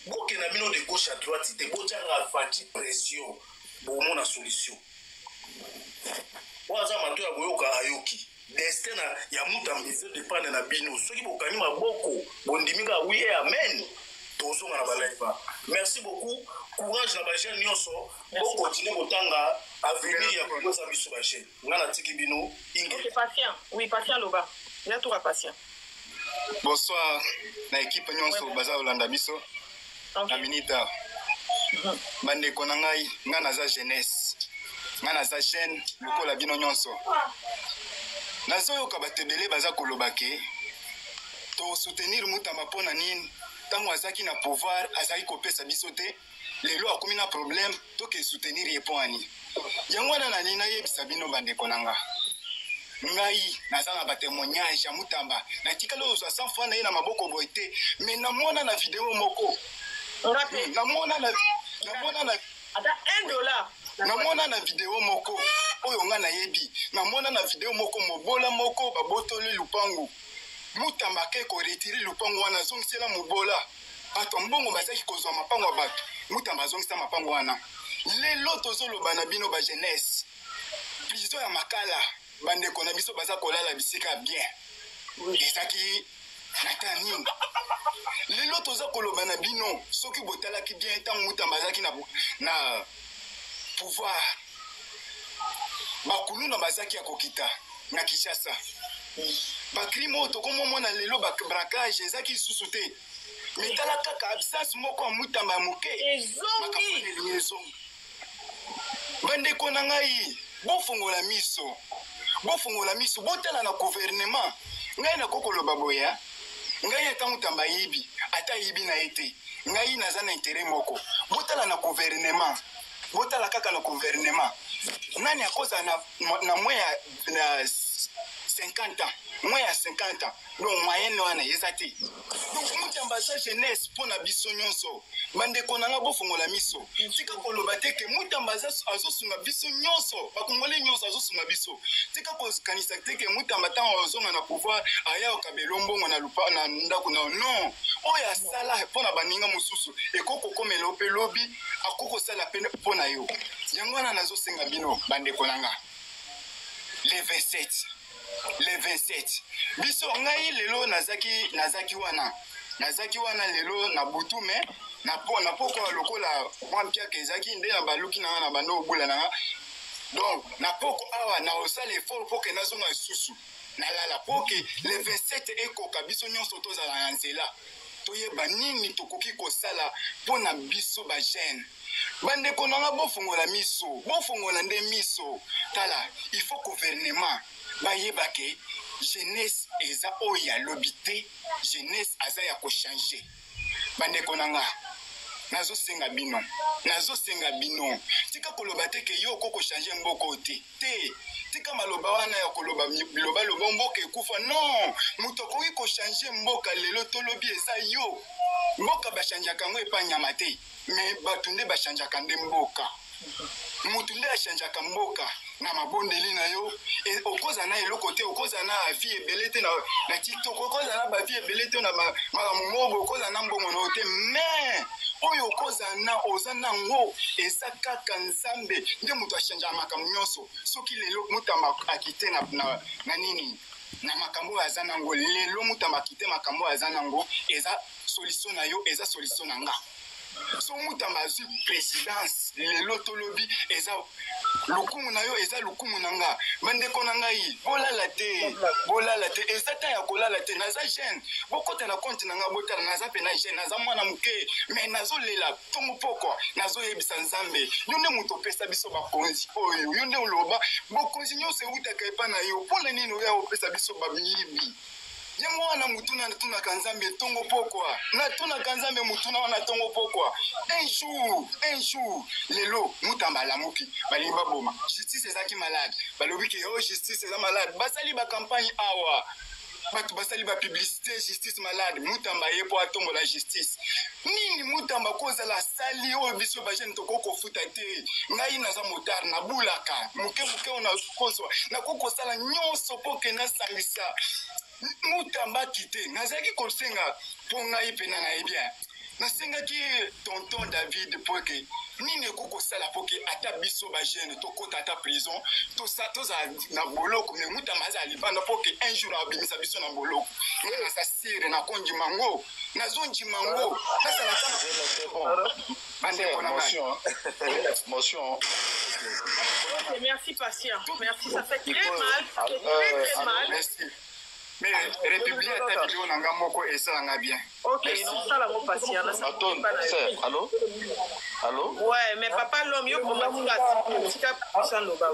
boke na bino de gauche à droite te bochaka Fati pression bon na solution. Waza mato ya boyoka ayoki destin ya Moutamba dépend na bino soki bokani maboko bondimika oui et amen tozonga na balaiva. Merci beaucoup, courage na ba jeune nyonso bo continuer kotanga avenir ya koza biso ba jeune ngana tiki bino inge. Okay, patient. Oui, patient loba. Na tout patient. Bonsoir na équipe nyonso baza olanda biso. Na minita. Bandeko na ngai ngana za jeunesse. Ngana za jeune lokola bino nyonso. Nazoyoka batebele baza kolobake to soutenir Moutamba pona nini tango azaki na pouvoir azaki kopesa biso te lelo akomi na problème to ke soutenir ye poani yango wana na nina yebisa bino bandeko nanga ngai naza na batémoignage ya Moutamba na tikalo ozwa 100 fois na ye na maboko boye te mais namona na vidéo moko namona na ata $1 namona na vidéo moko oyo nga nayebi namona na vidéo moko mobola moko babotoli lupangu Moutamba ke ko retirer lupangu wana zongisela mobola bato mbongo bazaki kozwa mapango ya bato Moutamba zongisa mapango wana lelo tozoloba na bino ba jeunesse prison ya makala bandeko na biso baza kolala bisika bien ezaki nata nini lelo toza koloba na bino soki botalaki bien ntango Moutamba azaki na pouvoir bakulu na bazaki ya kokita na Kinshasa bakrime oyo tokomomona lelo babraquage ezaki lisusu te mitala kaka absence moko ya mutamba ya moke ezongi bandeko na ngai bofongola miso botala na gouvernement ngai nakokoloba boya ngai ata mutamba yibi ata yibi na ete ngai naza na intérêt moko botala na gouvernement botala kaka na gouvernement nani akoza na moins ya 50 ans moins ya 50 ans donc moyenne wana eza te donc mutamba sa jeunesse mpona biso nyonso bandeko nanga bofongola miso tika koloba te ke mutamba azosunga biso nyonso bakongole nyonso azosunga biso tika kokanisa te ke mutamba ntango ozonga na pouvoir ayaoka belombongo na lupa na ndako na non oyo asala mpona baninga mosusu ekokokomela mpe lobi akokosala mpe mpona yo yango wana nazosenga bino bandeko nanga le 27 biso ngai lelo nazaki wana lelo na butu me na poko lokola mwa mpiaka ezaki nde na baluki nanga na bando obula nanga donc na poko awa na osala effort poke nazonga lisusu nalala poke le 27 ekoka biso nyonso tozala na nzela toyeba nini tokoki kosala mpona biso bagene bandeko nanga bofongola nde miso tala il faut gouvernement bayeba ke jeunesse eza oyo alobi te jeunesse aza ya kochange bandeko nanga nazosenga bino tika koloba te ke yo okokochange mboko te tika maloba wana ya koloba biloba mboka ekufa non moto akoki kochange mboka lelo tolobi eza yo mboka bachanjaka yango epa nyama te me bato nde bachanjaka nde mboka motu nde achanjaka mboka na mabondeli na yo okoza na eloko te okoza na vie ebele te na TikTok okoza na bavie ebele te na makambo mobo okoza na mbongo na yo te mais oyo okoza na oza nango eza kaka nzambe nde moto achanjaka makambo nyonso soki lelo mutamba akite na nini na makambo aza nango lelo mutamba akite makambo aza nango eza solution na yo eza solution na nga so mutamba azwi présidence lelo tolobi eza lukumu na yo eza lukumu na nga bandeko na ngai bolala te eza ta ya kolala te naza jeune bokota na compte na nga botala naza pe na jeune naza mwana moke mais nazolela ntongo pokwa nazoyebisa nzambe yo nde moto opesa biso bakonzi oyo yo nde oloba bokonzi nyonso ewutaka epa na yo mpona nini oya opesa biso babiyibi yango wana mutuna natunaka nzambe ntongo pokwa natunaka nzambe mutuna wana ntongo pokwa un jour lelo mutamba alamuki balingi baboma justice ezaki malade balobi ke yo justice eza malade basali bakampagne awa bato basali bapublicité justice malade mutamba ye po atombola justice nini mutamba kozala sali oyo biso bajene tokokofuta te ngai naza motare nabulaka moke oyo nakozwa nakokosala nyonso mpo ke nasangisa mutamba kite nazaki kosenga mpo ngai pena nayebi nasengaki tonton David mpo ke nini ekokosala mpo ke ata biso bagene tokota ata prison tozala na boloko me mutamba azala libanda mpo ke un jour abimisa biso na boloko ngai naza sire nakondima ngo nazondima ngo nasalaka bandeko na ngai motion. Merci patient, merci, ça fait très mal, très mal. Merci. Mais République ta vidéo nanga moko esalanga bien. Ok, non ça la mo patient. Attends, allô? Allô? Ouais, mais papa l'homme yo pour matika patient lo ba.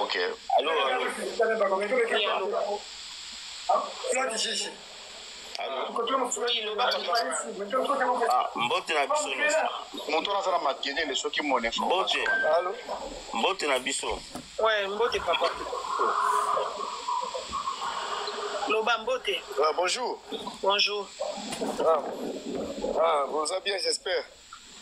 OK. Allô? Mbote na biso moto nazala makende le soki mone mbote allo mbote na biso ouais mbote papa Loba mbote bonjour vous allez bien j'espère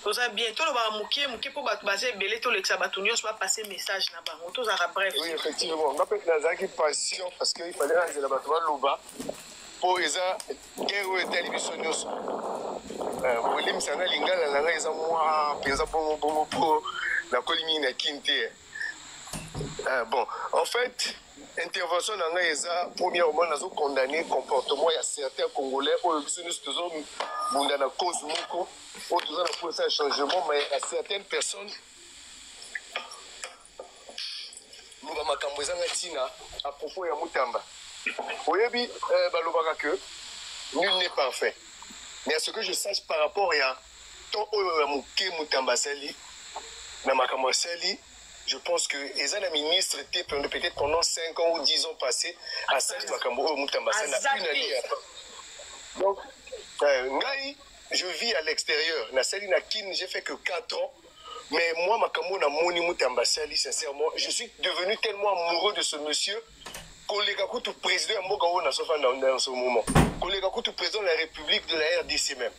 vous allez bien tout le ba mukie pour ba baser belé tout le sabato nyos va passer message na ba moto za bref oui effectivement on appelle nazaki passion parce que il fallait ranger la bato loba po eza guerre oyo etali biso nyonso olimisana lingala na ngai eza mwa mpenza bongo mpo nakoli mingi na kini te bon en fait intervention na ngai eza premièrement nazokondamne comportement ya certains congolais oyo biso nyonso tozobunda na cause moko oyo toza na posa ya changement mais ya certaines personnes loba makambo ezanga tina à propos ya Mutamba. Oyebi balobaka que nul n'est parfait. Mais à ce que je sache par rapport à ton Muke Mutamba Sali, na makambo Sali, je pense que les un ministre étaient peut-être pendant 5 ans ou 10 ans passés à Sali makambo Mutamba Sali une année. Donc ngai je vis à l'extérieur. Na Sali na kin, j'ai fait que 4 ans. Mais moi, makambo na moni Mutamba Sali, sincèrement, je suis devenu tellement amoureux de ce monsieur. Collègue tout président dans ce moment. Collègue tout président de la République de la RDC même.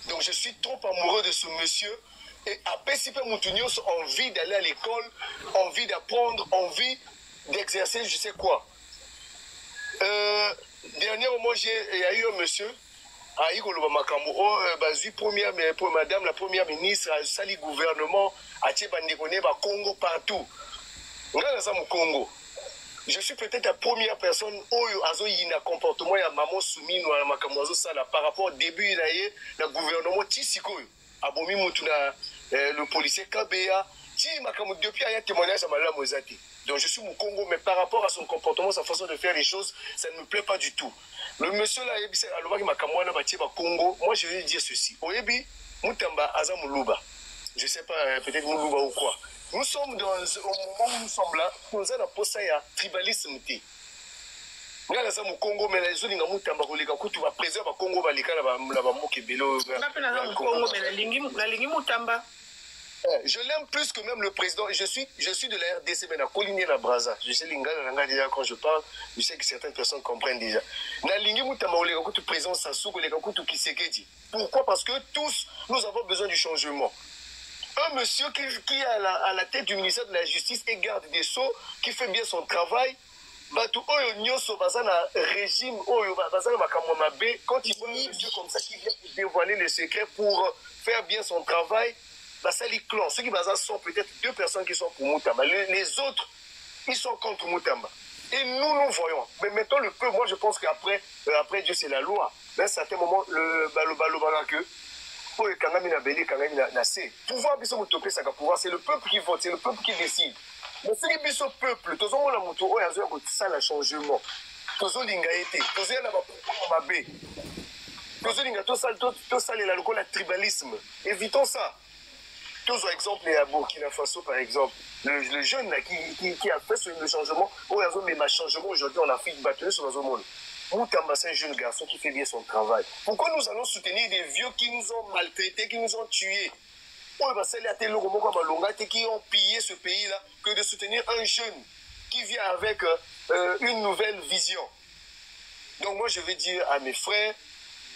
Donc je suis trop amoureux de ce monsieur. Et après, si Moutunios a envie d'aller à l'école, envie d'apprendre, envie d'exercer, je sais quoi. Dernièrement, il y a eu un monsieur. Madame la première ministre a sali gouvernement a Congo partout. Congo. Je suis peut-être la première personne qui a un comportement ya maman soumis par rapport au début du gouvernement Tshisiko. Abomi Mutuna le policier Kabea depuis il y a témoignage à Madame Mozati. Donc je suis au Congo, mais par rapport à son comportement, sa façon de faire les choses, ça ne me plaît pas du tout. Le monsieur là, Congo, moi je vais dire ceci. Oyebi, Mutamba Aza Muluba. Je ne sais pas, peut-être Muluba ou quoi. Nous sommes au moment où nous sommes là, nous avons posé un tribalisme. Nous sommes au Congo, mais les autres Mutamba, les gens qui vont préserver le Congo, les gens je l'aime plus que même le président. Je suis de la RDC, mais na Coligny na Braza. Je sais Lingala déjà quand je parle, je sais que certaines personnes comprennent déjà. Na Lingi Mutamba le président Sassou, le Kakutu Kisekedi. Pourquoi? Parce que tous, nous avons besoin du changement. Un monsieur qui est à la tête du ministère de la Justice et garde des Sceaux, qui fait bien son travail. Batu oyo nyoso bazana régime oyo bazana makamwa mabe quand il voit un monsieur comme ça qui vient dévoiler les secrets pour faire bien son travail. Basali clan, ceux qui sont peut-être 2 personnes qui sont pour Mutamba. Les autres, ils sont contre Mutamba. Et nous voyons. Mais mettons le peu, moi je pense qu'après Dieu c'est la loi. Mais à un certain moment, le balobarake, pour le Kangami na Beli, Kangami na C. Pouvoir, c'est le peuple qui vote, c'est le peuple qui décide. Mais c'est qui sont peuple, tous on a moto, on a ça le changement. Tous on l'ingaïté, tous on a ma B. Tous on a tout ça, le tribalisme. Évitons ça. Tous par exemple, à Burkina Faso, par exemple, le jeune là, qui a fait le changement, mais ma changement aujourd'hui en Afrique, battu sur le monde. Mutamba, c'est un jeune garçon qui fait bien son travail. Pourquoi nous allons soutenir des vieux qui nous ont maltraités, qui nous ont tués? Qui ont pillé ce pays-là, que de soutenir un jeune qui vient avec une nouvelle vision. Donc moi, je vais dire à mes frères,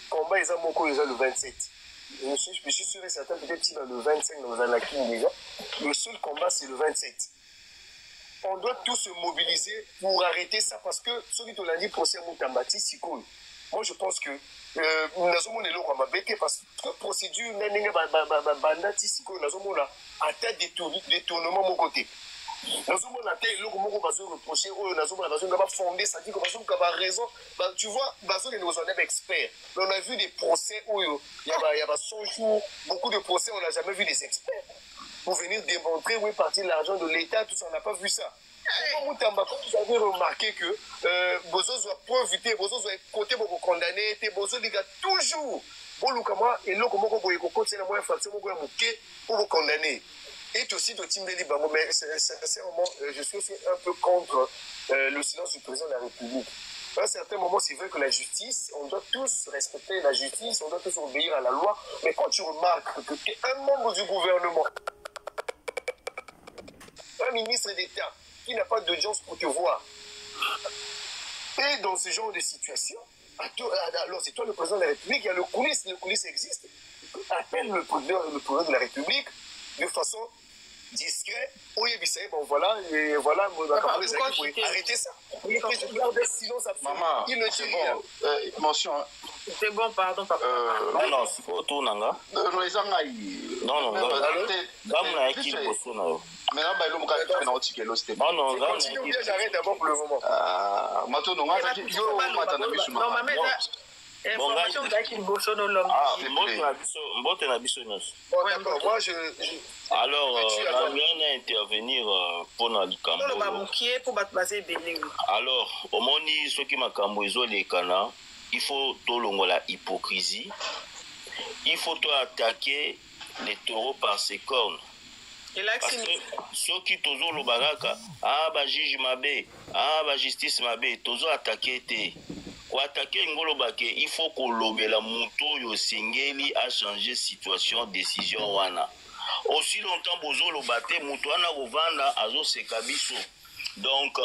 combat ils ont le 27. Je suis sûr et certain, peut-être si dans le 25, dans la déjà, le seul combat, c'est le 27. On doit tous se mobiliser pour arrêter ça, parce que celui qui l'a dit, procès Mutamba Tshisiko. Moi, je pense que nous avons des parce que procédure, Banda Tshisiko, nous avons un tas de détournements de mon côté. Nous avons un tas de reprocher, nous avons fondé, ça dit que nous avons raison. Tu vois, nous sommes experts. On a vu des procès où il y a 100 jours, beaucoup de procès, on n'a jamais vu des experts. Pour venir démontrer où est parti l'argent de l'État, tout ça, on n'a pas vu ça. Vous avez remarqué que Bozo doit profiter, Bozo doit côté pour condamner, Bozo dit toujours, et là, comment vous pouvez pour condamner. Et aussi, de Timbeli Bango, mais sincèrement, je suis aussi un peu contre le silence du président de la République. À un certain moment, c'est vrai que la justice, on doit tous respecter la justice, on doit tous obéir à la loi, mais quand tu remarques qu'un membre du gouvernement, un ministre d'État, qui n'a pas d'audience pour te voir, et dans ce genre de situation, alors c'est toi le président de la République, il y a le coulisses existe, appelle le président de la République de façon discrète, bon voilà, et voilà, arrêtez ça. Sinon ça fait. Maman, c'est bon. Mention. C'est bon, pardon, papa. Non, c'est pas tout, Nanga. Non, j'arrête d'abord pour le moment. Information d'Aki Bosso no l'homme. Ah, mbote na biso nyonso. Bon, d'accord, moi je... Alors, la mienne à intervenir pour na likambo. Alors, au moni soki makambo ezolekana, il faut tolongola hypocrisie. Il faut attaquer les taureaux par ses cornes. Parce que ceux qui tozo lo bagaka, ah ba juge mabe, ah ba justice mabe, tozo attaquer te. Pour attaquer ngolo bake, il faut que lobela muto yo singeli a changer situation, décision wana. Aussi longtemps bozo lo bate muto wana rovanda azo sekabiso. Donc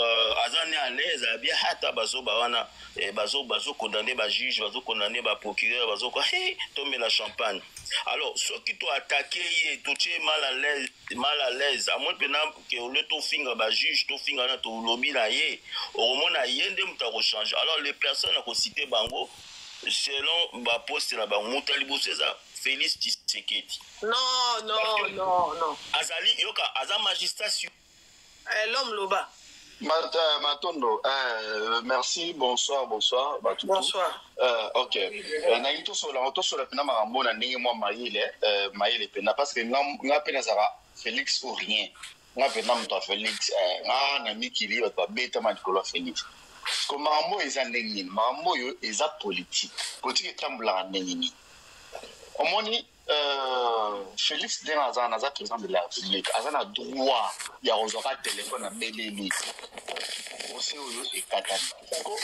azane à l'aise bien hata bazo bawana bazo condamner ba juge, bazo condamner ba procureur, bazo quoi tomber la champagne. Alors ceux qui t'ont attaqué tu es mal à l'aise à moins que le to finger ba juge to finger na to lobby na ye au moins na yende muta ko changer. Alors les personnes à citer bango selon ba poste na ba mutalibo César Félix Tshisekedi. Non. Azali yoka aza magistrat sur l'homme loba. Matondo, merci, bonsoir. Bonsoir. Ok. Naïto sur la pena marambo na ndenge moi maïle pena parce que nga pena zara Félix ou rien. Nga pena mto Félix nga na mikili ba beta ma dikolo Félix. Ko marambo eza ndenge marambo yo eza politique. Politique tambula ndenge ni. Omoni Félix Naza président de la République, a un droit de recevoir téléphone à Beleli. Aussi, et Katani.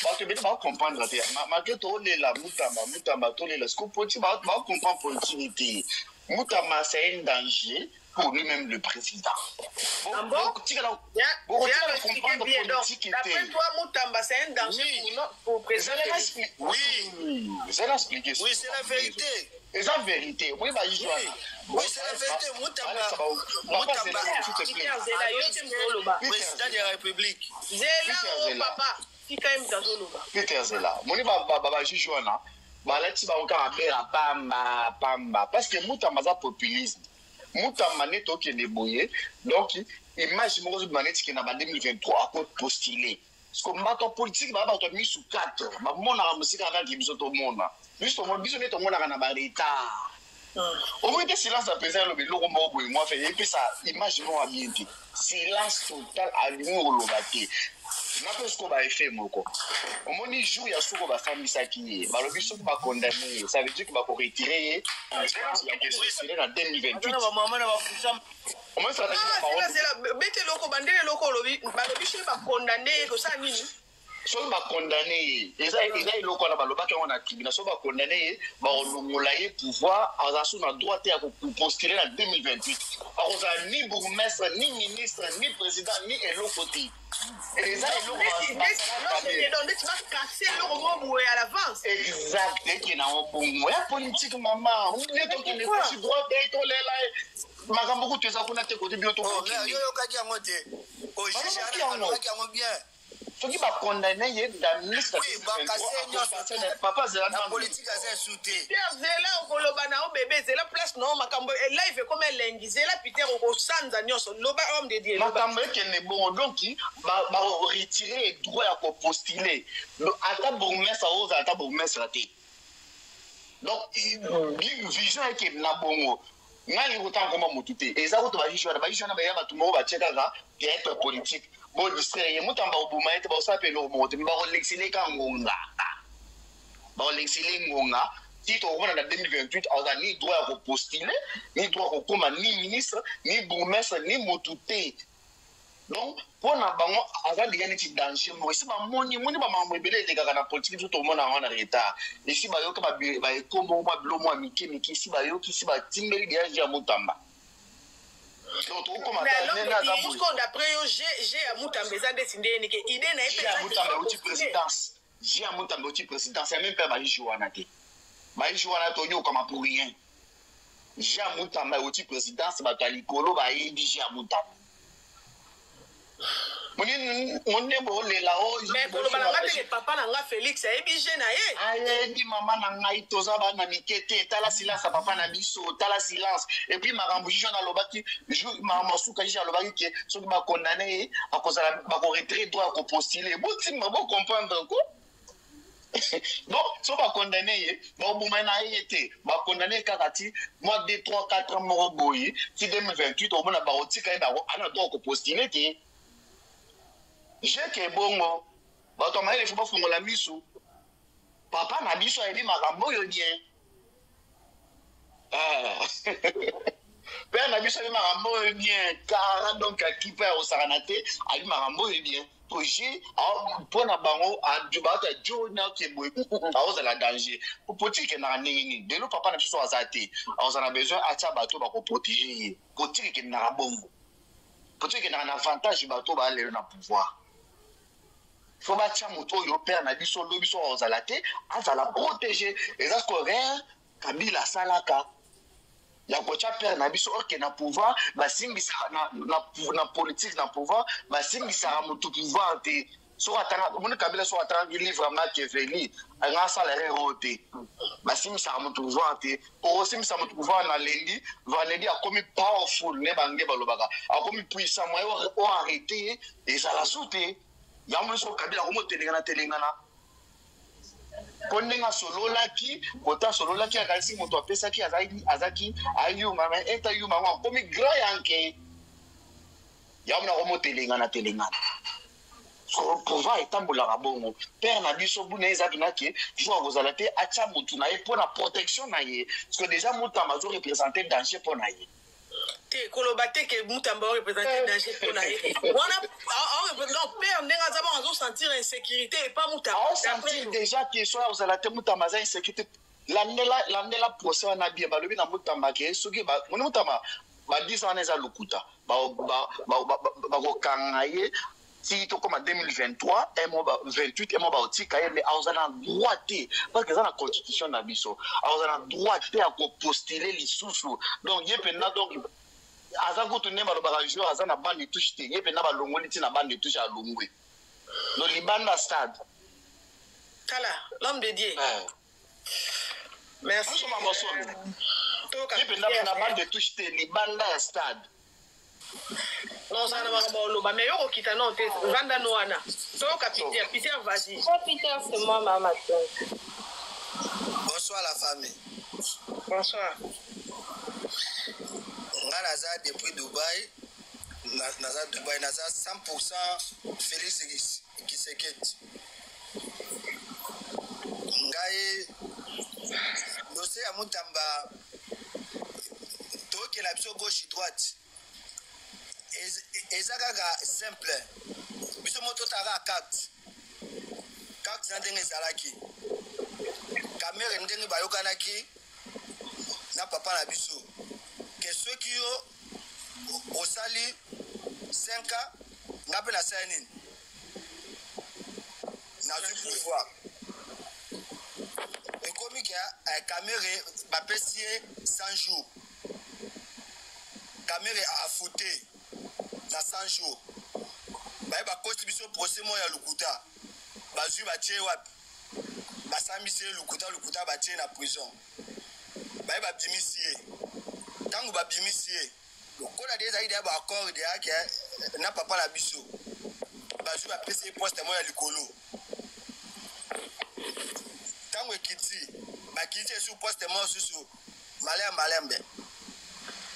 Parce que vous comprendre, malgré tout, la Moutama, tout les scopes, vous comprendre politique. Moutama, c'est un danger pour lui-même le président. Donc, tu vas comprendre politique. D'après toi, Moutamba, c'est un danger pour le président. Oui, je vais expliquer. Oui, c'est la vérité. C'est la vérité. Oui, c'est la vérité. Moutamba, président de la République. Papa. Peter Zela. Moni baba jugeona. Balati ba oka abela pamba parce que Moutamba za populisme. Moutamba neto ke neboye. Donc imagine mo maneti ke na ba 2023 a postuler. Parce que mbato politique ba to mis sous 4. Ba mona ka musika ka dibiso to mona. Juste mo biso neto mona kana ba retard. Au moins, silence à présent, le logo mobile, moi, fait, et puis ça, imaginons à bien dit. Silence total à l'humour, le bâti. N'a pas ce qu'on va faire, mon co. Au moins, il joue, il y a ce qu'on va faire, mais ça qui est. Bah, le biso va condamner. Ça veut dire qu'il va retirer. Il y a des choses en 2028. Au moins, ça veut dire que c'est la bête loco, bandé loco, le biso va condamner, que ça, ni. Soit va condamner, ils ont condamné, soit va condamner, pouvoir, en droit à postuler en 2028. Alors, ni bourgmestre, ni ministre, ni président, ni élo côté. Et les tu vas casser leur mot à l'avance. Exact, et qui n'a pas de politique, maman. Vous n'êtes pas de droit d'être là. Magambo, tu as côté côté bientôt. Ceux qui va condamner la ministre papa Zela la politique a sauté. Zela kolobana o bébé Zela place non makambo live comme lundi Zela Peter au sanza nyonso loba homme de Dieu. Makambo ke ne bon donc ba retirer droit à postuler. Ata bourgmestre aux ata bourgmestre té. Donc vision est que na bongo. Ngai autant comme motuté. Et ça auto ba jishwa na ba ya ba tumo ba cheka za être politique. Bon, distraire, Moutamba au Bouma, et ça peut le mot, mais on l'excellait quand on a. On l'excellait, on a. Si tu reviens en 2028, on a ni droit à postuler, ni droit au commun, ni ministre, ni bourgmestre, ni motouté. Donc, pour nous, on a des danger. Mais si on a des gens politique, tout le monde a un retard. Et si on a des combo, Miki, si on a des gens Moutamba. D'après j'ai à Moutamba dessiné que idée n'a pas été présidence. J'ai à Moutamba présidence, c'est même pas Baïjouanate. Baïjouanate yo comme pour rien. J'ai à Moutamba présidence, Batalikolo, Baïdi, à Moutamba. On est bon, les là-haut. Mais pour le papa n'a Félix, a ébigé naïe. Aïe, dit maman n'a eu toza na mikete, t'as la silence, papa n'a biso, t'as la silence. Et puis ma rambouille dans le baki, ma souka j'ai le baki qui est ce qui m'a condamné à cause de ma retrait droit à postuler. Bon, tu m'as beau comprendre quoi. Donc, si on va condamner, on va été condamné Kakati, moi 2, 3, 4 ans, moi, si 2028, on va postuler. J'ai que bon, il faut pas faire la mise. Papa n'a dit ça, il dit, ma bien. Père n'a dit ça, il m'a bien. Car donc, qui perd au Saranate, il m'a bien. Projet pour na bango a dubata jona keboy a la danger pour politique na nini de lo papa na biso azate a besoin acha bato ba ko protéger politique na bongo politique na avantage bato ba le na pouvoir faut ba cha moto yo père na biso lo biso azalate azala protéger et ça correct Kabila salaka ya kocha père na biso ok na pouvoir basimbisa na politique na pouvoir basimbisa mutu pouvoir te so atanga mon Kabila so atanga livre Machiavelli nga salaire roté basimbisa mutu pouvoir te o simbisa mutu pouvoir na lendi vendredi a comme powerful ne bange balobaka a comme puissant moi o arrêter et ça la sauter ya mo so Kabila ko mo telengana Kondenga sololaki, kota sololaki akalisi moto apesaki azaki ayuma mais eta yuma ngo komi grand yanke. Yamna ko motelengana. So pouvoir etambola bongo. Père na biso buna ezaki naki, joa kozalate acha mutu na ye pour la protection na ye. Parce que déjà mutamba zo représenter danger pour na ye. Te kolobate ke mutamba représenter danger pour na ye. On représente père ndenga zaba on sentir insécurité et pas mutamba. On sentir déjà que soit ozalate mutamba za insécurité. L'année procès na bien balobi na mutamba ke soki ba mutamba ba 10 ans eza lukuta. Ba ko kangaye si to comme en 2023 et moi 28 et moi ba otika mais azana droit parce que ça la constitution na biso azana droit à postuler les sous donc yepena donc azaku tunne ba ba jouer azana bande touche te yepena ba longoli tina bande touche à longwe no libanda stade kala l'homme de Dieu merci yepena na bande touche te libanda stade. Non, ça ne va pas. Mais yo kita non te vanda no ana. So Peter, vas-y. Peter, c'est moi maman. Bonsoir la famille. Bonsoir. Naza depuis Dubaï. Naza Dubaï naza 100% Félix Kisekedi. Ngai dossier à Mutamba. Toke la biso gauche droite. Ezagaga simple biso moto tara carte ndenge ezalaki kamere ndenge bayokanaki na papa na biso ke soki yo osali 5 ans ngape na sainin na du pouvoir ekomi ke kamere bapesi 100 jours kamere a fauté na 100 jours ba kosti biso procès mo ya lukuta bazui ba tie wapi basambisi lukuta ba tie na prison ba bimisie tangu ba bimisie lokola déjà ide ba accord de yake na papa la biso bazui ba pesi poste mo ya likolo tangu ekiti ba kiti sur poste mo susu malembe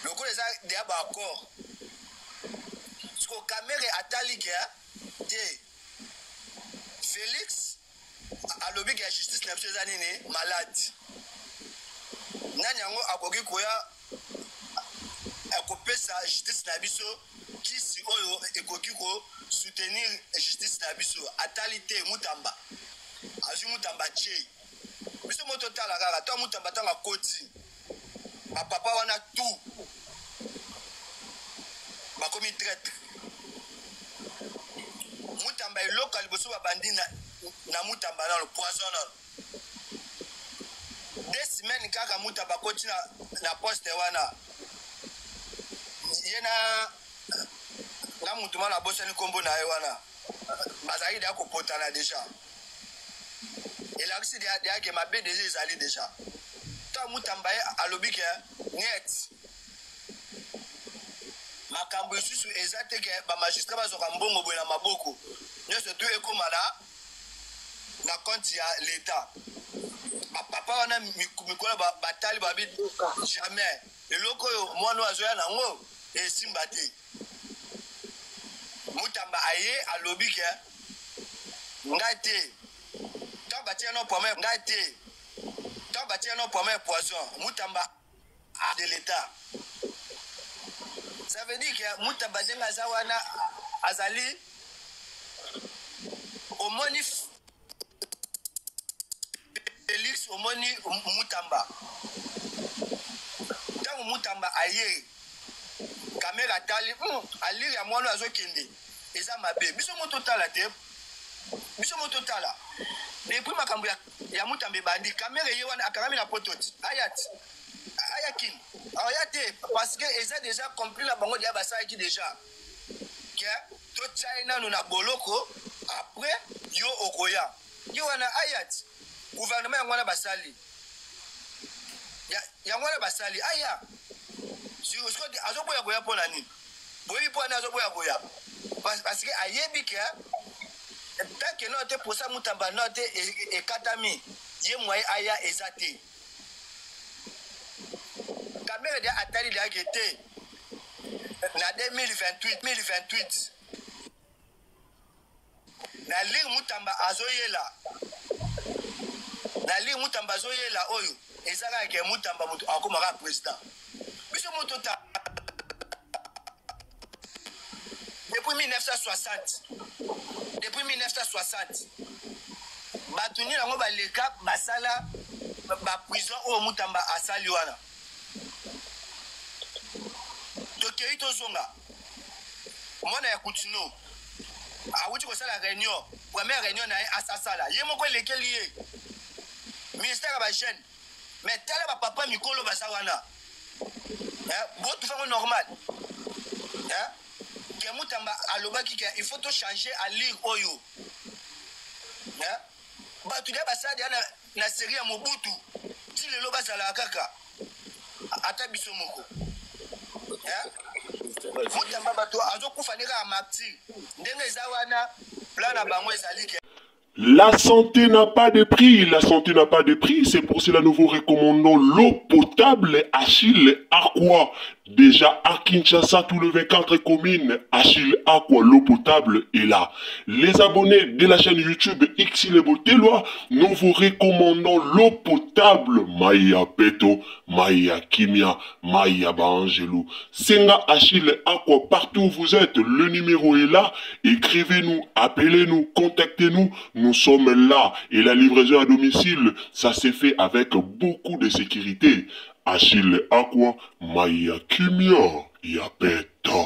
lokola déjà de ba accord ko kamere atali ke te Félix alobi ke justice na biso eza nini malade nani yango akoki koya akopesa justice na biso kisi oyo ekoki ko soutenir justice na biso atali te mutamba azwi mutamba tie biso moto tala kaka to mutamba tanga koti papa wana tout bakomi traître mutamba eloko liboso babandi na mutamba na le poison na 2 semaines kaka mutamba koti na poste wana yena na mutu mala bosani kombo na ye wana bazali da kopotana déjà elakisi de yake mabe déjà ezali déjà to mutamba alobi ke net makambo isusu eza te ke ba magistrat bazoka mbongo boye na maboko nyonso tu ekoma na na compte ya l'État. Papa wana mikolo batali babi jamais. Eloko yo mwana azoya nango esimba te. Mutamba aye alobi ke ngai te. Tant batia no pomme ngai te. Tant batia no pomme poisson. Mutamba de l'État. Ça veut dire que Mutamba denga zawana azali omoni Félix omoni Mutamba. Tango Mutamba aye caméra tali ali ya mwana azokende eza mabe biso moto tala te biso moto tala depuis makambo ya Mutamba bandi caméra ye wana akarami na pototi ayakin ayate parce que eza déjà compris la bango dia basaki déjà que to China nous na boloko après yo okoya yo wana ayat gouvernement ya mwana basali ya mwana basali aya si usko azoboya goya pona nini boyi pona azoboya goya parce que ayebi que tant que non te pour ça Mutamba non te e katami ye moy aya ezate caméra de atali de agete na 2028 na li Mutamba azoyela oyo ezaka ke Mutamba mutu akomaka président biso moto ta depuis 1960 batuni nango baleka basala ba prison oyo Mutamba asali wana tokei tozonga mwana ya Kutino awuti kosala réunion première réunion na asasala ye moko lekeli ye ministère ba jeune mais tala ba papa mikolo basa wana botu fango normal ke Mutamba alobaki ke il faut to changer à lire oyo batu dia basadi na série ya Mobutu ti lelo bazala kaka ata biso moko Mutamba bato azokufa neka martyr ndenge eza wana plan na bango ezali ke La santé n'a pas de prix, la santé n'a pas de prix, c'est pour cela nous vous recommandons l'eau potable Achille Aqua. Déjà à Kinshasa, tous les 24 communes, Achille Aqua, l'eau potable est là. Les abonnés de la chaîne YouTube Xile Boteloa, nous vous recommandons l'eau potable Maya Peto, Maya Kimia, Maya Bangelou. Senga Achille Aqua, partout où vous êtes, le numéro est là. Écrivez-nous, appelez-nous, contactez-nous. Nous sommes là et la livraison à domicile, ça s'est fait avec beaucoup de sécurité. Achille Aqua, Maya Kimia, Yapeto.